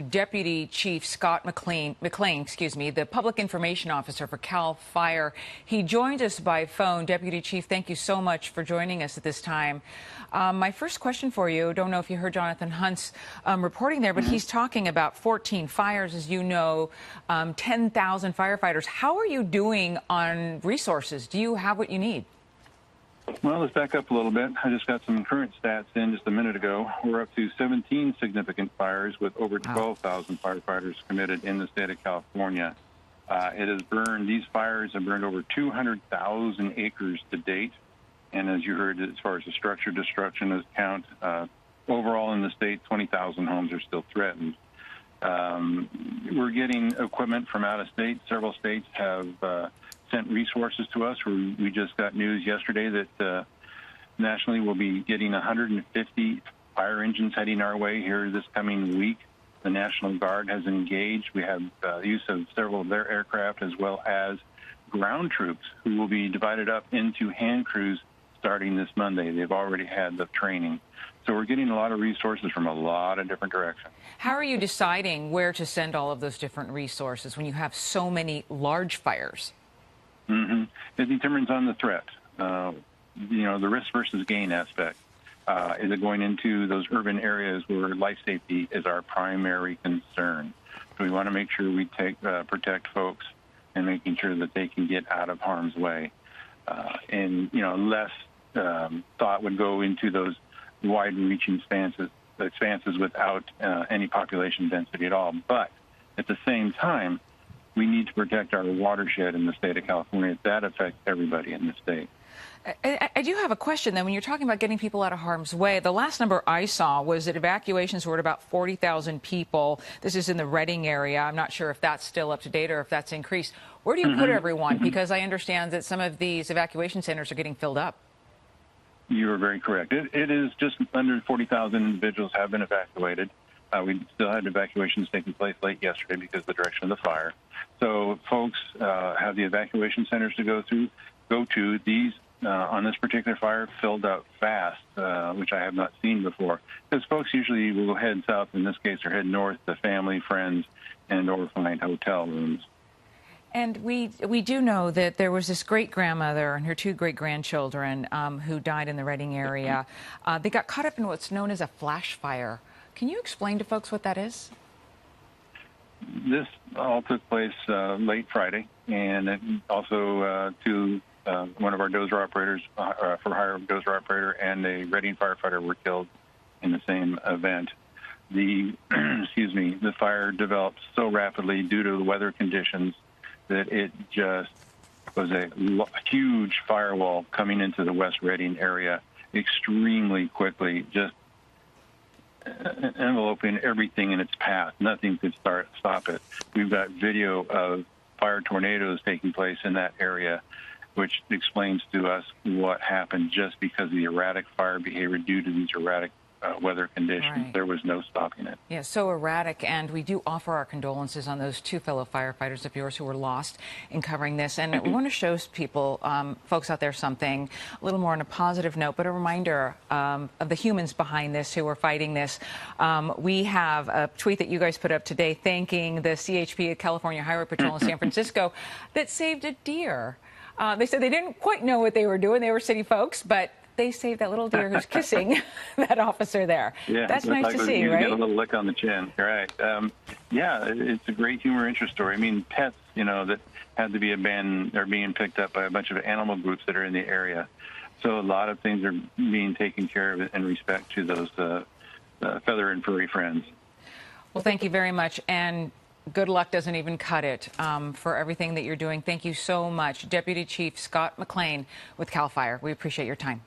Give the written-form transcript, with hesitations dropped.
Deputy Chief Scott McLean, the Public Information Officer for CAL FIRE. He joined us by phone. Deputy Chief, thank you so much for joining us at this time. My first question for you, don't know if you heard Jonathan Hunt's reporting there, but he's talking about 14 fires, as you know, 10,000 firefighters. How are you doing on resources? Do you have what you need? Well, let's back up a little bit. I just got some current stats in just a minute ago. We're up to 17 significant fires with over 12,000 firefighters committed in the state of California. These fires have burned over 200,000 acres to date. And as you heard, as far as the structure destruction is count, overall in the state, 20,000 homes are still threatened. We're getting equipment from out of state. Several states have sent resources to us. We just got news yesterday that nationally we'll be getting 150 fire engines heading our way here this coming week. The National Guard has engaged. We have use of several of their aircraft as well as ground troops who will be divided up into hand crews starting this Monday. They've already had the training. So we're getting a lot of resources from a lot of different directions. How are you deciding where to send all of those different resources when you have so many large fires? It determines on the threat. The risk versus gain aspect. Is it going into those urban areas where life safety is our primary concern? So we want to make sure we protect folks and making sure that they can get out of harm's way. Less thought would go into those wide-reaching expanses without any population density at all. But at the same time, we need to protect our watershed in the state of California. That affects everybody in the state. I do have a question, then. When you're talking about getting people out of harm's way, the last number I saw was that evacuations were at about 40,000 people. This is in the Redding area. I'm not sure if that's still up to date or if that's increased. Where do you put everyone? Because I understand that some of these evacuation centers are getting filled up. You are very correct. It is just under 40,000 individuals have been evacuated. We still had evacuations taking place late yesterday because of the direction of the fire. So folks have the evacuation centers to go to. These, on this particular fire, filled up fast, which I have not seen before. Because folks usually will head south, in this case, or head north to family, friends, and or find hotel rooms. And we do know that there was this great-grandmother and her two great-grandchildren who died in the Redding area. They got caught up in what's known as a flash fire. Can you explain to folks what that is? This all took place late Friday, and it also one of our dozer operators, for hire dozer operator, and a Redding firefighter were killed in the same event. The the fire developed so rapidly due to the weather conditions that it just was a huge firewall coming into the West Redding area extremely quickly, just enveloping everything in its path. Nothing could stop it. We've got video of fire tornadoes taking place in that area, which explains to us what happened just because of the erratic fire behavior due to these erratic weather conditions. Right. There was no stopping it. Yeah, so erratic, and we do offer our condolences on those two fellow firefighters of yours who were lost in covering this. And we want to show people, folks out there, something a little more on a positive note, but a reminder of the humans behind this who are fighting this. We have a tweet that you guys put up today thanking the CHP, California Highway Patrol in San Francisco, that saved a deer. They said they didn't quite know what they were doing. They were city folks, but they saved that little deer who's kissing that officer there. Yeah, that's nice to see, right? Get a little lick on the chin, right? Yeah, it's a great humor interest story. I mean, pets, that had to be abandoned are being picked up by a bunch of animal groups that are in the area. So a lot of things are being taken care of in respect to those feather and furry friends. Well, thank you very much, and good luck doesn't even cut it for everything that you're doing. Thank you so much, Deputy Chief Scott McLean with CAL FIRE. We appreciate your time.